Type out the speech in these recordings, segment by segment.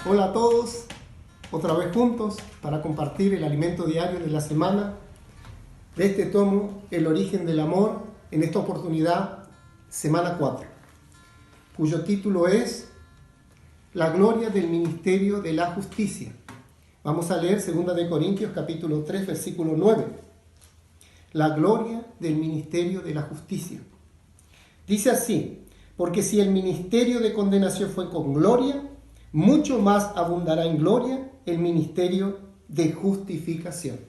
Hola a todos, otra vez juntos para compartir el alimento diario de la semana de este tomo, El origen del amor, en esta oportunidad, semana 4, cuyo título es La gloria del ministerio de la justicia. Vamos a leer 2 de Corintios capítulo 3, versículo 9. La gloria del ministerio de la justicia. Dice así: porque si el ministerio de condenación fue con gloria, mucho más abundará en gloria el ministerio de justificación.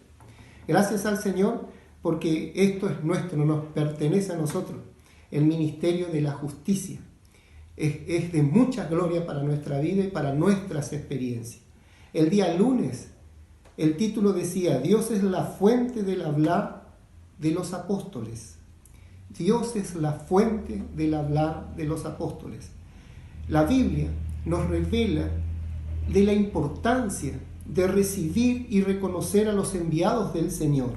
Gracias al Señor, porque esto es nuestro, nos pertenece a nosotros. El ministerio de la justicia es de mucha gloria para nuestra vida y para nuestras experiencias. El día lunes, el título decía: Dios es la fuente del hablar de los apóstoles. Dios es la fuente del hablar de los apóstoles. La Biblia nos revela de la importancia de recibir y reconocer a los enviados del Señor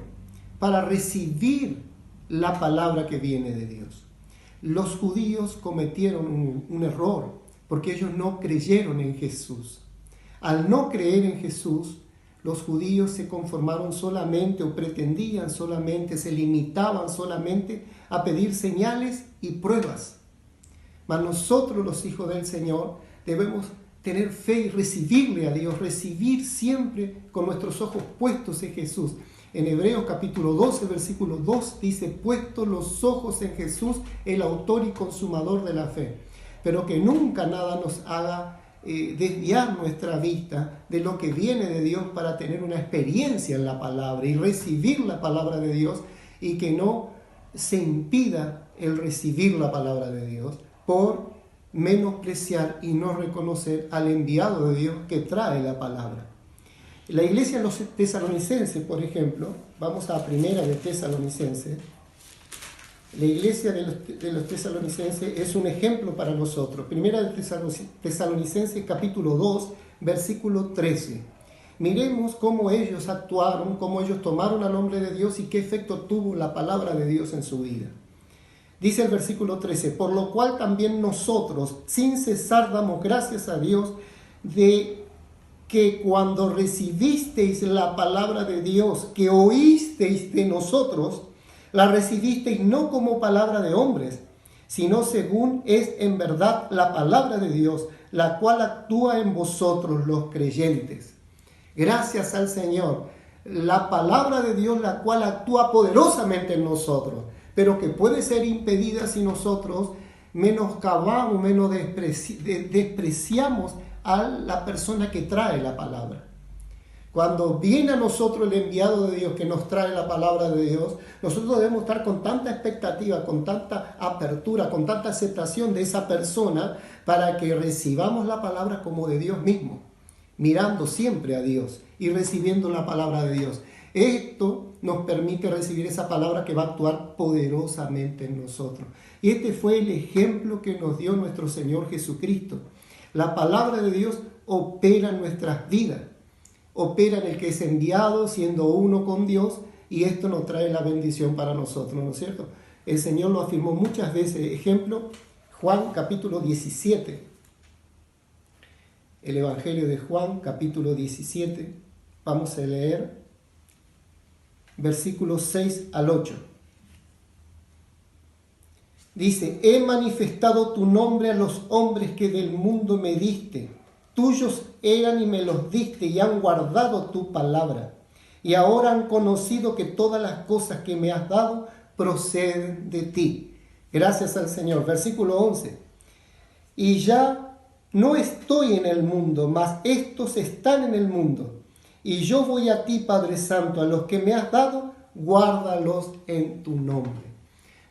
para recibir la palabra que viene de Dios. Los judíos cometieron un error porque ellos no creyeron en Jesús. Al no creer en Jesús, los judíos se conformaron solamente o pretendían solamente, se limitaban solamente a pedir señales y pruebas. Mas nosotros, los hijos del Señor, debemos tener fe y recibirle a Dios, recibir siempre con nuestros ojos puestos en Jesús. En Hebreos capítulo 12, versículo 2 dice: puestos los ojos en Jesús, el autor y consumador de la fe. Pero que nunca nada nos haga desviar nuestra vista de lo que viene de Dios para tener una experiencia en la palabra y recibir la palabra de Dios, y que no se impida el recibir la palabra de Dios por menospreciar y no reconocer al enviado de Dios que trae la palabra. La iglesia de los tesalonicenses, por ejemplo, vamos a primera de Tesalonicenses. La iglesia de los tesalonicenses es un ejemplo para nosotros. Primera de Tesalonicenses capítulo 2, versículo 13. Miremos cómo ellos actuaron, cómo ellos tomaron al nombre de Dios y qué efecto tuvo la palabra de Dios en su vida. Dice el versículo 13: por lo cual también nosotros, sin cesar, damos gracias a Dios de que cuando recibisteis la palabra de Dios, que oísteis de nosotros, la recibisteis no como palabra de hombres, sino según es en verdad la palabra de Dios, la cual actúa en vosotros los creyentes. Gracias al Señor, la palabra de Dios, la cual actúa poderosamente en nosotros, pero que puede ser impedida si nosotros menoscabamos, despreciamos a la persona que trae la palabra. Cuando viene a nosotros el enviado de Dios que nos trae la palabra de Dios, nosotros debemos estar con tanta expectativa, con tanta apertura, con tanta aceptación de esa persona, para que recibamos la palabra como de Dios mismo, mirando siempre a Dios y recibiendo la palabra de Dios. Esto nos permite recibir esa palabra que va a actuar poderosamente en nosotros. Y este fue el ejemplo que nos dio nuestro Señor Jesucristo. La palabra de Dios opera en nuestras vidas. Opera en el que es enviado, siendo uno con Dios, y esto nos trae la bendición para nosotros, ¿no es cierto? El Señor lo afirmó muchas veces. Ejemplo, Juan capítulo 17. El Evangelio de Juan capítulo 17. Vamos a leer versículos 6 al 8. Dice: he manifestado tu nombre a los hombres que del mundo me diste. Tuyos eran y me los diste, y han guardado tu palabra. Y ahora han conocido que todas las cosas que me has dado proceden de ti. Gracias al Señor. Versículo 11. Y ya no estoy en el mundo, mas estos están en el mundo. Y yo voy a ti, Padre Santo, a los que me has dado, guárdalos en tu nombre.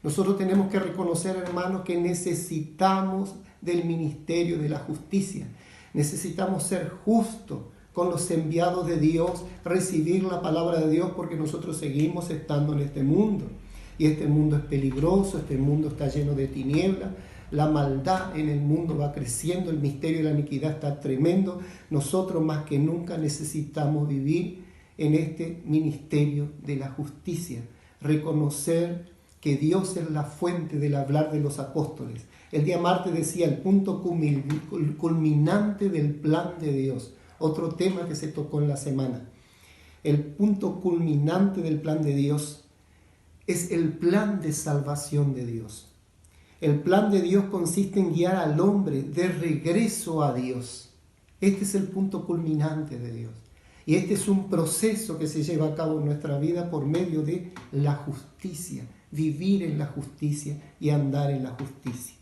Nosotros tenemos que reconocer, hermanos, que necesitamos del ministerio de la justicia. Necesitamos ser justos con los enviados de Dios, recibir la palabra de Dios, porque nosotros seguimos estando en este mundo. Y este mundo es peligroso, este mundo está lleno de tinieblas, la maldad en el mundo va creciendo, el misterio de la iniquidad está tremendo. Nosotros más que nunca necesitamos vivir en este ministerio de la justicia, reconocer que Dios es la fuente del hablar de los apóstoles. El día martes decía el punto culminante del plan de Dios. Otro tema que se tocó en la semana. El punto culminante del plan de Dios es el plan de salvación de Dios. El plan de Dios consiste en guiar al hombre de regreso a Dios. Este es el punto culminante de Dios. Y este es un proceso que se lleva a cabo en nuestra vida por medio de la justicia. Vivir en la justicia y andar en la justicia.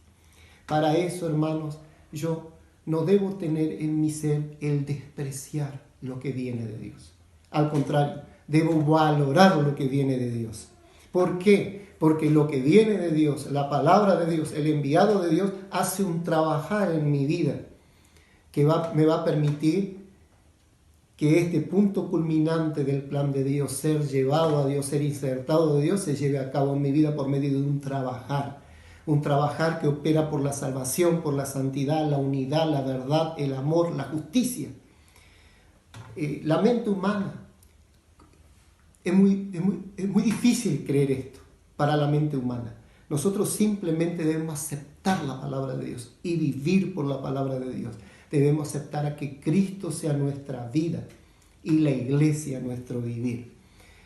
Para eso, hermanos, yo no debo tener en mi ser el despreciar lo que viene de Dios. Al contrario, debo valorar lo que viene de Dios. ¿Por qué? Porque lo que viene de Dios, la palabra de Dios, el enviado de Dios, hace un trabajar en mi vida que me va a permitir que este punto culminante del plan de Dios, ser llevado a Dios, ser insertado de Dios, se lleve a cabo en mi vida por medio de un trabajar que opera por la salvación, por la santidad, la unidad, la verdad, el amor, la justicia. La mente humana, es muy difícil creer esto para la mente humana. Nosotros simplemente debemos aceptar la palabra de Dios y vivir por la palabra de Dios. Debemos aceptar a que Cristo sea nuestra vida y la iglesia nuestro vivir.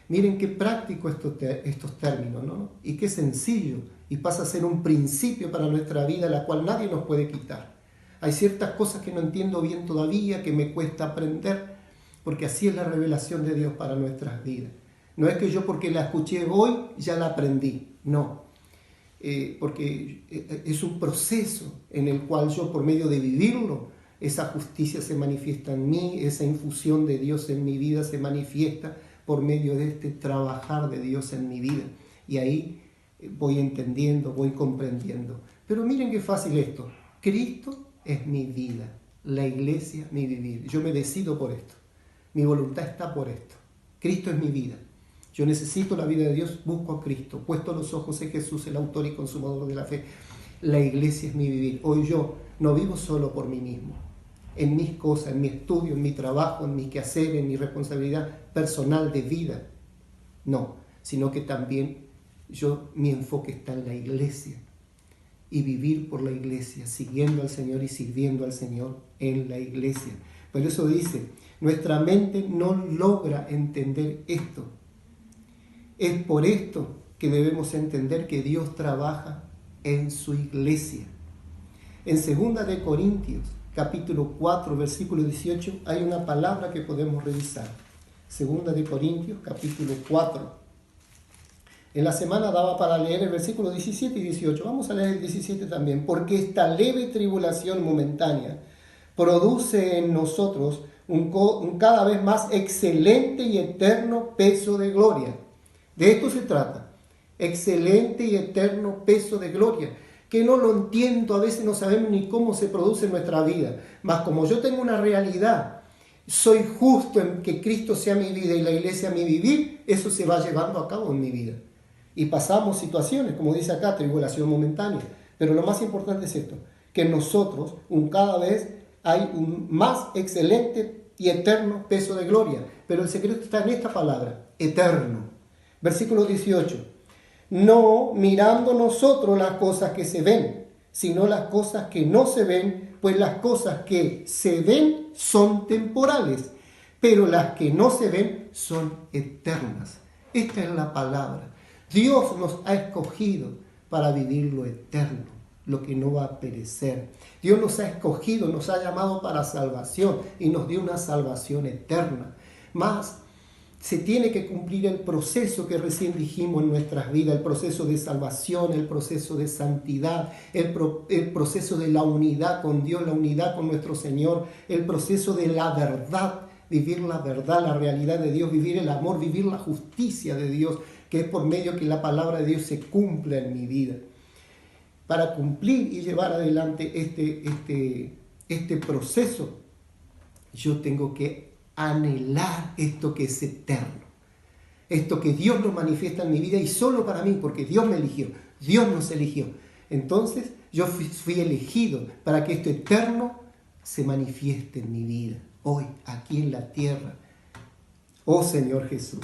Miren qué práctico estos términos, ¿no? Y qué sencillo, y pasa a ser un principio para nuestra vida, la cual nadie nos puede quitar. Hay ciertas cosas que no entiendo bien todavía, que me cuesta aprender, porque así es la revelación de Dios para nuestras vidas. No es que yo porque la escuché hoy ya la aprendí, no. Porque es un proceso en el cual yo, por medio de vivirlo, esa justicia se manifiesta en mí, esa infusión de Dios en mi vida se manifiesta por medio de este trabajar de Dios en mi vida. Y ahí voy entendiendo, voy comprendiendo. Pero miren qué fácil esto. Cristo es mi vida, la iglesia mi vivir. Yo me decido por esto. Mi voluntad está por esto. Cristo es mi vida. Yo necesito la vida de Dios, busco a Cristo. Puesto los ojos en Jesús, el autor y consumador de la fe. La iglesia es mi vivir. Hoy yo no vivo solo por mí mismo. En mis cosas, en mi estudio, en mi trabajo, en mi quehacer, en mi responsabilidad personal de vida. No, sino que también mi enfoque está en la iglesia. Y vivir por la iglesia, siguiendo al Señor y sirviendo al Señor en la iglesia. Por eso dice, nuestra mente no logra entender esto. Es por esto que debemos entender que Dios trabaja en su iglesia. En 2 de Corintios, capítulo 4, versículo 18, hay una palabra que podemos revisar. 2 de Corintios, capítulo 4. En la semana daba para leer el versículo 17 y 18. Vamos a leer el 17 también. Porque esta leve tribulación momentánea produce en nosotros un cada vez más excelente y eterno peso de gloria. De esto se trata. Excelente y eterno peso de gloria. Que no lo entiendo, a veces no sabemos ni cómo se produce en nuestra vida. Mas como yo tengo una realidad, soy justo en que Cristo sea mi vida y la iglesia mi vivir, eso se va llevando a cabo en mi vida. Y pasamos situaciones, como dice acá, tribulación momentánea. Pero lo más importante es esto, que en nosotros cada vez hay un más excelente y eterno peso de gloria. Pero el secreto está en esta palabra, eterno. Versículo 18. No mirando nosotros las cosas que se ven, sino las cosas que no se ven, pues las cosas que se ven son temporales, pero las que no se ven son eternas. Esta es la palabra. Dios nos ha escogido para vivir lo eterno, lo que no va a perecer. Dios nos ha escogido, nos ha llamado para salvación y nos dio una salvación eterna. Más se tiene que cumplir el proceso que recién dijimos en nuestras vidas, el proceso de salvación, el proceso de santidad, el proceso de la unidad con Dios, la unidad con nuestro Señor, el proceso de la verdad, vivir la verdad, la realidad de Dios, vivir el amor, vivir la justicia de Dios, que es por medio que la palabra de Dios se cumpla en mi vida. Para cumplir y llevar adelante este proceso, yo tengo que anhelar esto que es eterno, esto que Dios lo manifiesta en mi vida y solo para mí, porque Dios me eligió, Dios nos eligió. Entonces yo fui elegido para que esto eterno se manifieste en mi vida, hoy, aquí en la tierra. Oh Señor Jesús.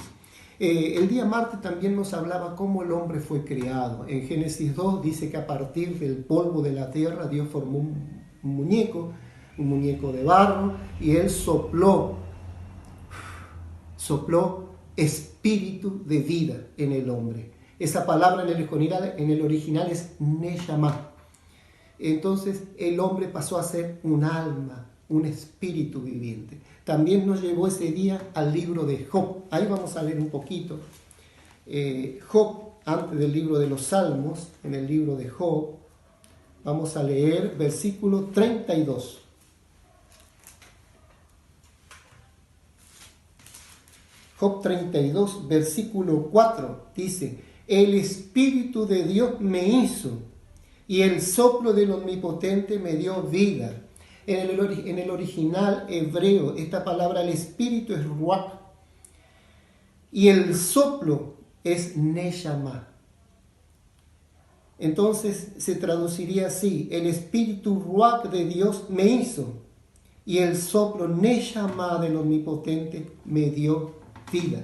El día martes también nos hablaba cómo el hombre fue creado. En Génesis 2 dice que a partir del polvo de la tierra Dios formó un muñeco de barro, y Él sopló espíritu de vida en el hombre. Esa palabra en el original es neshama. Entonces el hombre pasó a ser un alma, un espíritu viviente. También nos llevó ese día al libro de Job. Ahí vamos a leer un poquito. Job, antes del libro de los Salmos, en el libro de Job, vamos a leer versículo 32. Job 32, versículo 4, dice: el Espíritu de Dios me hizo, y el soplo del Omnipotente me dio vida. En el original hebreo, esta palabra, el Espíritu, es ruach, y el soplo es neshama. Entonces se traduciría así: el Espíritu ruach de Dios me hizo, y el soplo neshama del Omnipotente me dio vida.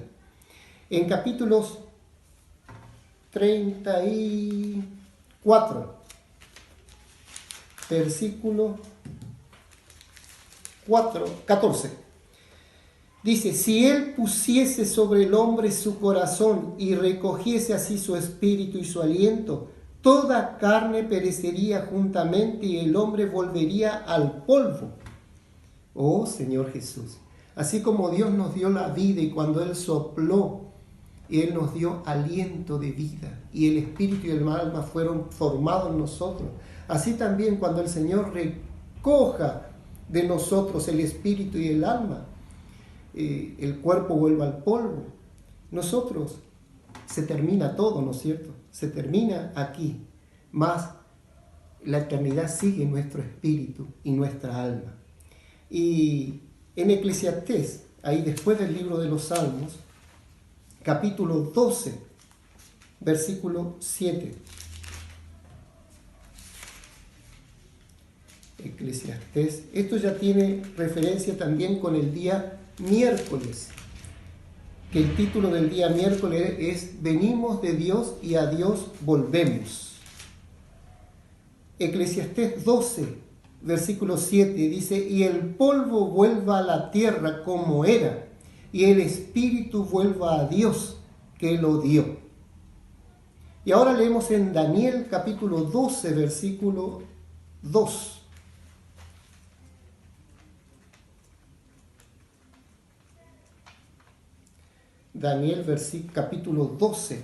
En capítulos 34, versículo 14, dice: si Él pusiese sobre el hombre su corazón y recogiese así su espíritu y su aliento, toda carne perecería juntamente y el hombre volvería al polvo. Oh Señor Jesús, así como Dios nos dio la vida, y cuando Él sopló, Él nos dio aliento de vida, y el espíritu y el alma fueron formados en nosotros, así también cuando el Señor recoja de nosotros el espíritu y el alma, el cuerpo vuelve al polvo. Nosotros, se termina todo, ¿no es cierto? Se termina aquí, mas la eternidad sigue en nuestro espíritu y nuestra alma. Y en Eclesiastés, ahí después del libro de los Salmos, capítulo 12, versículo 7. Eclesiastés, esto ya tiene referencia también con el día miércoles, que el título del día miércoles es: venimos de Dios y a Dios volvemos. Eclesiastés 12, versículo 7 dice: y el polvo vuelva a la tierra como era, y el espíritu vuelva a Dios que lo dio. Y ahora leemos en Daniel capítulo 12, versículo 2. Daniel capítulo 12,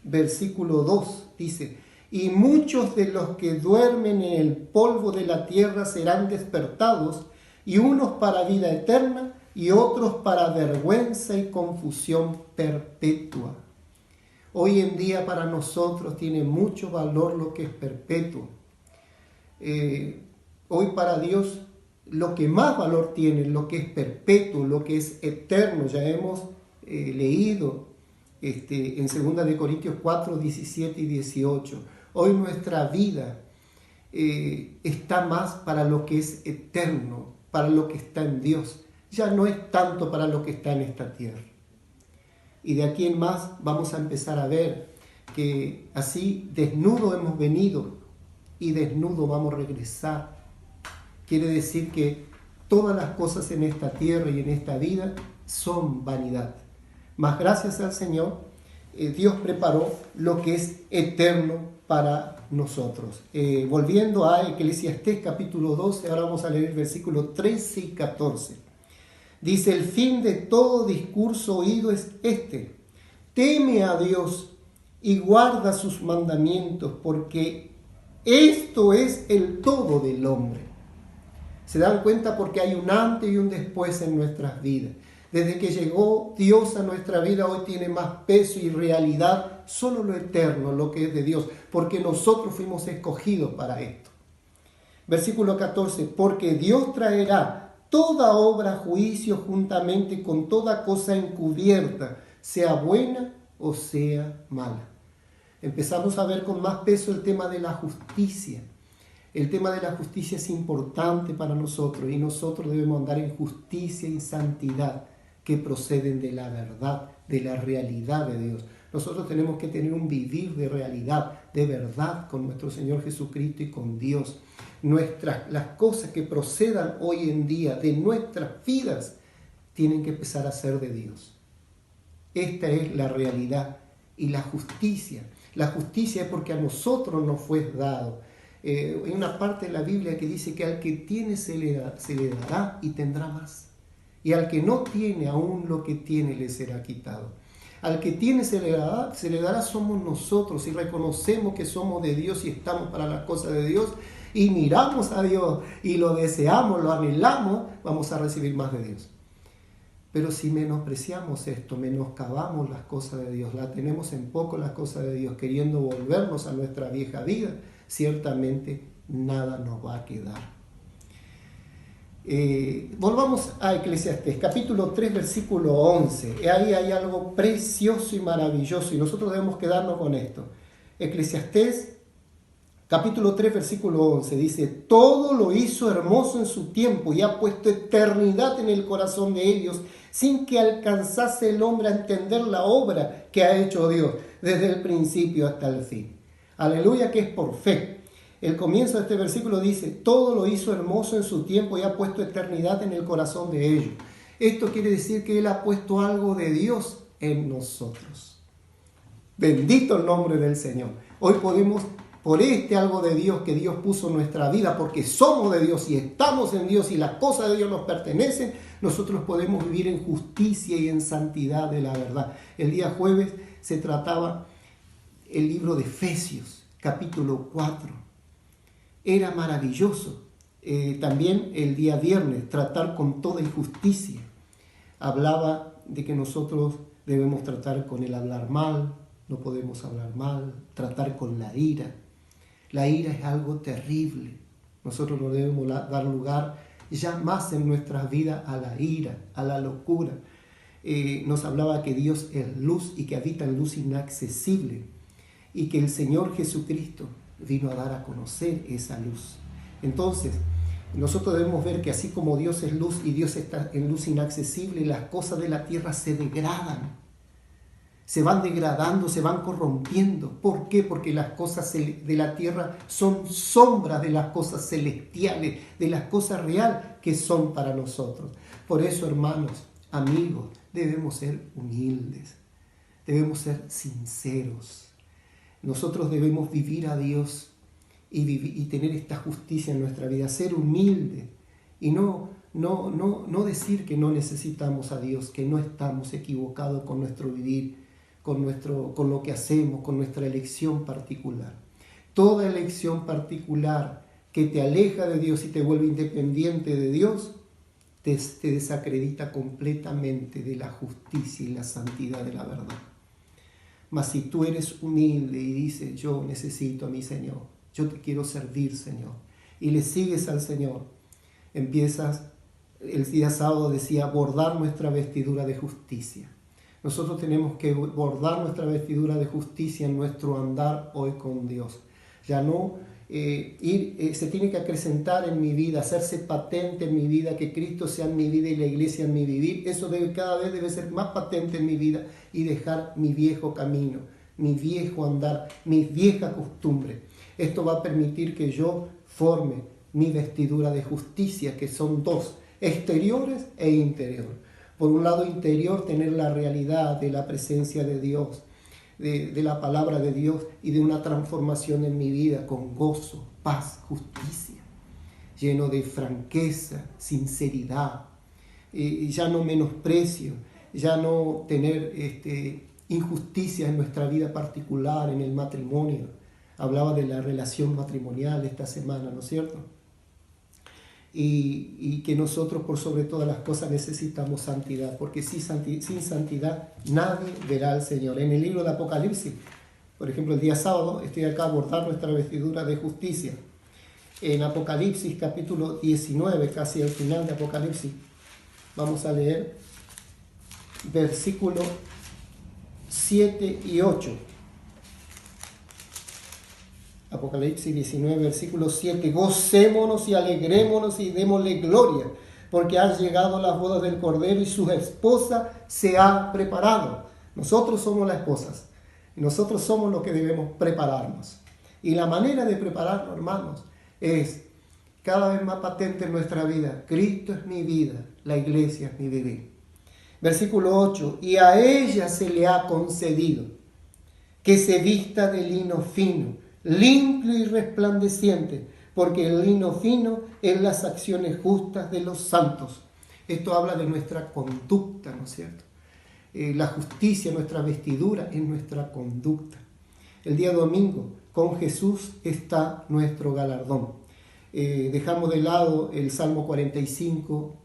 versículo 2 dice: y muchos de los que duermen en el polvo de la tierra serán despertados, y unos para vida eterna y otros para vergüenza y confusión perpetua. Hoy en día para nosotros tiene mucho valor lo que es perpetuo. Hoy para Dios lo que más valor tiene, lo que es perpetuo, lo que es eterno. Ya hemos leído en 2 Corintios 4, 17 y 18. Hoy nuestra vida está más para lo que es eterno, para lo que está en Dios. Ya no es tanto para lo que está en esta tierra. Y de aquí en más vamos a empezar a ver que así desnudo hemos venido y desnudo vamos a regresar. Quiere decir que todas las cosas en esta tierra y en esta vida son vanidad. Mas gracias al Señor, Dios preparó lo que es eterno para nosotros. Volviendo a Eclesiastés capítulo 12, ahora vamos a leer el versículo 13 y 14. Dice: el fin de todo discurso oído es este: teme a Dios y guarda sus mandamientos, porque esto es el todo del hombre. ¿Se dan cuenta? Porque hay un antes y un después en nuestras vidas. Desde que llegó Dios a nuestra vida, hoy tiene más peso y realidad solo lo eterno, lo que es de Dios, porque nosotros fuimos escogidos para esto. Versículo 14: porque Dios traerá toda obra a juicio juntamente con toda cosa encubierta, sea buena o sea mala. Empezamos a ver con más peso el tema de la justicia. El tema de la justicia es importante para nosotros, y nosotros debemos andar en justicia y santidad. que proceden de la verdad, de la realidad de Dios. Nosotros tenemos que tener un vivir de realidad, de verdad con nuestro Señor Jesucristo y con Dios. Las cosas que procedan hoy en día de nuestras vidas tienen que empezar a ser de Dios. Esta es la realidad y la justicia. La justicia es porque a nosotros nos fue dado. Hay una parte de la Biblia que dice que al que tiene se le dará y tendrá más. Y al que no tiene, aún lo que tiene le será quitado. Al que tiene se le dará somos nosotros, y reconocemos que somos de Dios y estamos para las cosas de Dios y miramos a Dios y lo deseamos, lo anhelamos, vamos a recibir más de Dios. Pero si menospreciamos esto, menoscabamos las cosas de Dios, la tenemos en poco las cosas de Dios, queriendo volvernos a nuestra vieja vida, ciertamente nada nos va a quedar. Volvamos a Eclesiastés, capítulo 3, versículo 11. Ahí hay algo precioso y maravilloso y nosotros debemos quedarnos con esto. Eclesiastés, capítulo 3, versículo 11, dice: todo lo hizo hermoso en su tiempo y ha puesto eternidad en el corazón de ellos, sin que alcanzase el hombre a entender la obra que ha hecho Dios desde el principio hasta el fin. Aleluya, que es por fe. El comienzo de este versículo dice: todo lo hizo hermoso en su tiempo y ha puesto eternidad en el corazón de ellos. Esto quiere decir que Él ha puesto algo de Dios en nosotros. Bendito el nombre del Señor. Hoy podemos, por algo de Dios que Dios puso en nuestra vida, porque somos de Dios y estamos en Dios y las cosas de Dios nos pertenecen, nosotros podemos vivir en justicia y en santidad de la verdad. El día jueves se trataba el libro de Efesios, capítulo 4. Era maravilloso. También el día viernes, tratar con toda injusticia. Hablaba de que nosotros debemos tratar con el hablar mal, no podemos hablar mal, tratar con la ira. La ira es algo terrible. Nosotros no debemos dar lugar ya más en nuestras vidas a la ira, a la locura. Nos hablaba que Dios es luz y que habita en luz inaccesible y que el Señor Jesucristo vino a dar a conocer esa luz. Entonces, nosotros debemos ver que así como Dios es luz y Dios está en luz inaccesible, las cosas de la tierra se degradan, se van degradando, se van corrompiendo. ¿Por qué? Porque las cosas de la tierra son sombras de las cosas celestiales, de las cosas reales que son para nosotros. Por eso, hermanos, amigos, debemos ser humildes, debemos ser sinceros. Nosotros debemos vivir a Dios y tener esta justicia en nuestra vida, ser humilde y no decir que no necesitamos a Dios, que no estamos equivocados con nuestro vivir, con lo que hacemos, con nuestra elección particular. Toda elección particular que te aleja de Dios y te vuelve independiente de Dios, te desacredita completamente de la justicia y la santidad de la verdad. Mas si tú eres humilde y dices: yo necesito a mi Señor, yo te quiero servir, Señor, y le sigues al Señor, empiezas, el día sábado decía, bordar nuestra vestidura de justicia. Nosotros tenemos que bordar nuestra vestidura de justicia en nuestro andar hoy con Dios. Ya no se tiene que acrecentar en mi vida, hacerse patente en mi vida, que Cristo sea en mi vida y la iglesia en mi vivir. Eso cada vez debe ser más patente en mi vida y dejar mi viejo camino, mi viejo andar, mis viejas costumbres. Esto va a permitir que yo forme mi vestidura de justicia, que son dos, exteriores e interior. Por un lado, interior, tener la realidad de la presencia de Dios, de la palabra de Dios y de una transformación en mi vida con gozo, paz, justicia, lleno de franqueza, sinceridad, ya no menosprecio, ya no tener injusticia en nuestra vida particular, en el matrimonio. Hablaba de la relación matrimonial esta semana, ¿no es cierto? Y que nosotros por sobre todas las cosas necesitamos santidad, porque sin santidad nadie verá al Señor. En el libro de Apocalipsis, por ejemplo, el día sábado estoy acá a bordar nuestra vestidura de justicia. En Apocalipsis capítulo 19, casi al final de Apocalipsis, vamos a leer versículos 7 y 8. Apocalipsis 19, versículo 7. Gocémonos y alegrémonos y démosle gloria, porque han llegado las bodas del Cordero y su esposa se ha preparado. Nosotros somos las esposas y nosotros somos los que debemos prepararnos. Y la manera de prepararnos, hermanos, es cada vez más patente en nuestra vida. Cristo es mi vida, la iglesia es mi vivir. Versículo 8, y a ella se le ha concedido que se vista de lino fino, limpio y resplandeciente, porque el lino fino es las acciones justas de los santos. Esto habla de nuestra conducta, ¿no es cierto? La justicia, nuestra vestidura es nuestra conducta. El día domingo, con Jesús está nuestro galardón. Dejamos de lado el Salmo 45,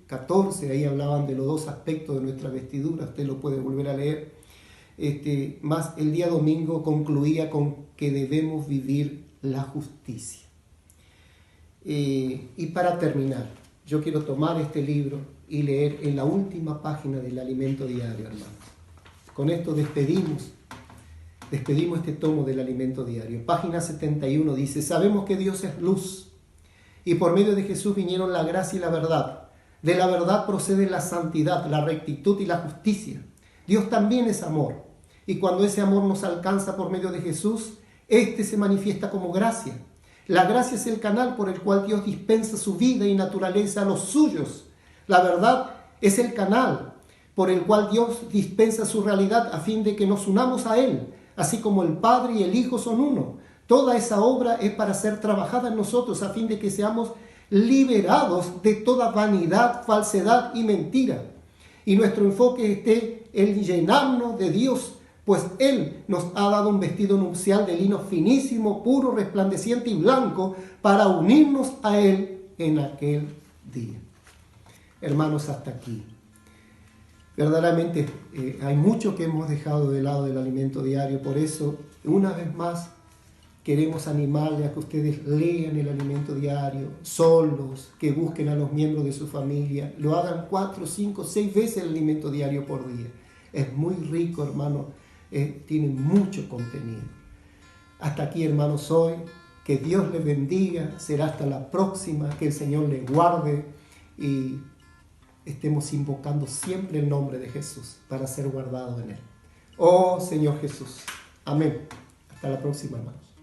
14, ahí hablaban de los dos aspectos de nuestra vestidura, usted lo puede volver a leer. Más el día domingo concluía con que debemos vivir la justicia. Y para terminar, yo quiero tomar este libro y leer en la última página del Alimento Diario, hermanos. Con esto despedimos este tomo del Alimento Diario. Página 71 dice: sabemos que Dios es luz y por medio de Jesús vinieron la gracia y la verdad. De la verdad procede la santidad, la rectitud y la justicia. Dios también es amor. Y cuando ese amor nos alcanza por medio de Jesús, este se manifiesta como gracia. La gracia es el canal por el cual Dios dispensa su vida y naturaleza a los suyos. La verdad es el canal por el cual Dios dispensa su realidad a fin de que nos unamos a Él, así como el Padre y el Hijo son uno. Toda esa obra es para ser trabajada en nosotros a fin de que seamos liberados de toda vanidad, falsedad y mentira. Y nuestro enfoque esté en llenarnos de Dios, pues Él nos ha dado un vestido nupcial de lino finísimo, puro, resplandeciente y blanco para unirnos a Él en aquel día. Hermanos, hasta aquí. Verdaderamente hay mucho que hemos dejado de lado del Alimento Diario, por eso una vez más queremos animarles a que ustedes lean el Alimento Diario solos, que busquen a los miembros de su familia, lo hagan 4, 5, 6 veces el Alimento Diario por día. Es muy rico, hermano, tiene mucho contenido. Hasta aquí, hermanos, hoy. Que Dios les bendiga. Será hasta la próxima. Que el Señor les guarde y estemos invocando siempre el nombre de Jesús para ser guardados en Él. Oh Señor Jesús. Amén. Hasta la próxima, hermanos.